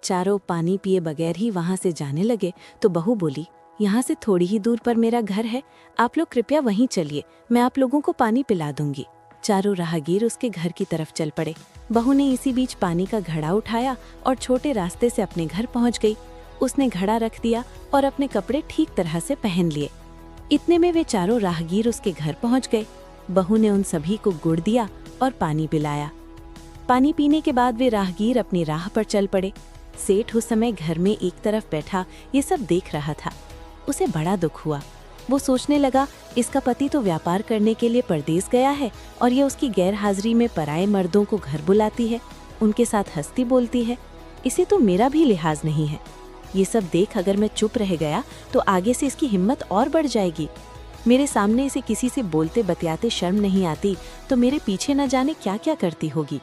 चारों पानी पिए बगैर ही वहां से जाने लगे तो बहू बोली, यहाँ से थोड़ी ही दूर पर मेरा घर है, आप लोग कृपया वहीं चलिए, मैं आप लोगों को पानी पिला दूंगी। चारों राहगीर उसके घर की तरफ चल पड़े। बहू ने इसी बीच पानी का घड़ा उठाया और छोटे रास्ते से अपने घर पहुंच गई। उसने घड़ा रख दिया और अपने कपड़े ठीक तरह से पहन लिए। इतने में वे चारों राहगीर उसके घर पहुंच गए। बहू ने उन सभी को गुड़ दिया और पानी पिलाया। पानी पीने के बाद वे राहगीर अपनी राह पर चल पड़े। सेठ उस समय घर में एक तरफ बैठा ये सब देख रहा था। उसे बड़ा दुख हुआ। वो सोचने लगा, इसका पति तो व्यापार करने के लिए परदेस गया है और ये उसकी गैर हाजिरी में पराये मर्दों को घर बुलाती है, उनके साथ हंसती बोलती है। इसे तो मेरा भी लिहाज नहीं है। ये सब देख अगर मैं चुप रह गया तो आगे से इसकी हिम्मत और बढ़ जाएगी। मेरे सामने इसे किसी से बोलते बतियाते शर्म नहीं आती तो मेरे पीछे न जाने क्या क्या करती होगी।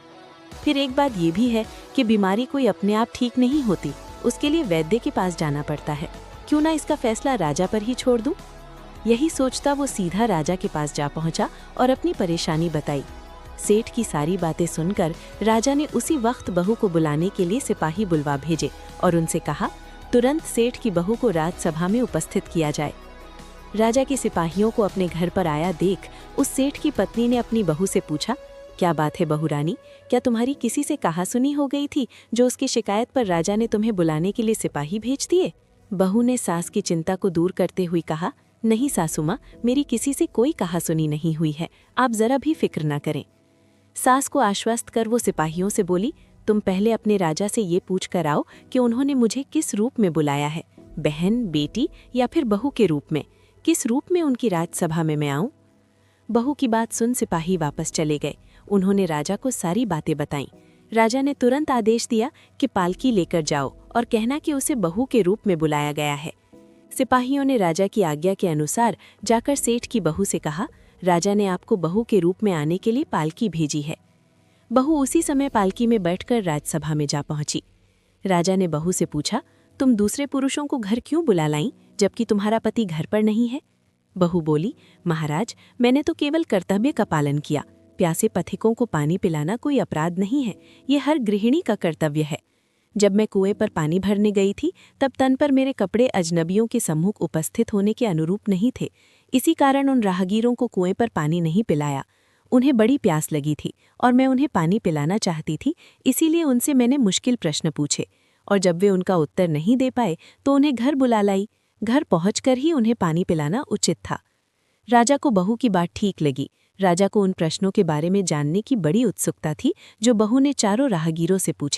फिर एक बात ये भी है कि बीमारी कोई अपने आप ठीक नहीं होती, उसके लिए वैद्य के पास जाना पड़ता है। क्यों ना इसका फैसला राजा पर ही छोड़ दूं? यही सोचता वो सीधा राजा के पास जा पहुंचा और अपनी परेशानी बताई। सेठ की सारी बातें सुनकर राजा ने उसी वक्त बहू को बुलाने के लिए सिपाही बुलवा भेजे और उनसे कहा, तुरंत सेठ की बहू को राजसभा में उपस्थित किया जाए। राजा के सिपाहियों को अपने घर पर आया देख उस सेठ की पत्नी ने अपनी बहू से पूछा, क्या बात है बहू रानी, क्या तुम्हारी किसी से कहा सुनी हो गई थी जो उसकी शिकायत पर राजा ने तुम्हें बुलाने के लिए सिपाही भेज दिए? बहू ने सास की चिंता को दूर करते हुए कहा, नहीं सासू माँ, मेरी किसी से कोई कहा सुनी नहीं हुई है, आप जरा भी फिक्र न करें। सास को आश्वस्त कर वो सिपाहियों से बोली, तुम पहले अपने राजा से ये पूछ कर आओ कि उन्होंने मुझे किस रूप में बुलाया है, बहन, बेटी या फिर बहू के रूप में, किस रूप में उनकी राजसभा में मैं आऊं? बहू की बात सुन सिपाही वापस चले गए। उन्होंने राजा को सारी बातें बताईं। राजा ने तुरंत आदेश दिया कि पालकी लेकर जाओ और कहना कि उसे बहू के रूप में बुलाया गया है। सिपाहियों ने राजा की आज्ञा के अनुसार जाकर सेठ की बहू से कहा, राजा ने आपको बहू के रूप में आने के लिए पालकी भेजी है। बहू उसी समय पालकी में बैठकर राजसभा में जा पहुंची। राजा ने बहू से पूछा, तुम दूसरे पुरुषों को घर क्यों बुला लाई जबकि तुम्हारा पति घर पर नहीं है? बहू बोली, महाराज, मैंने तो केवल कर्तव्य का पालन किया। प्यासे पथिकों को पानी पिलाना कोई अपराध नहीं है, ये हर गृहिणी का कर्तव्य है। जब मैं कुएं पर पानी भरने गई थी तब तन पर मेरे कपड़े अजनबियों के सम्मुख उपस्थित होने के अनुरूप नहीं थे। इसी कारण उन राहगीरों को कुएं पर पानी नहीं पिलाया। उन्हें बड़ी प्यास लगी थी और मैं उन्हें पानी पिलाना चाहती थी, इसीलिए उनसे मैंने मुश्किल प्रश्न पूछे और जब वे उनका उत्तर नहीं दे पाए तो उन्हें घर बुला लाई। घर पहुंचकर ही उन्हें पानी पिलाना उचित था। राजा को बहू की बात ठीक लगी। राजा को उन प्रश्नों के बारे में जानने की बड़ी उत्सुकता थी जो बहू ने चारों राहगीरों से पूछे।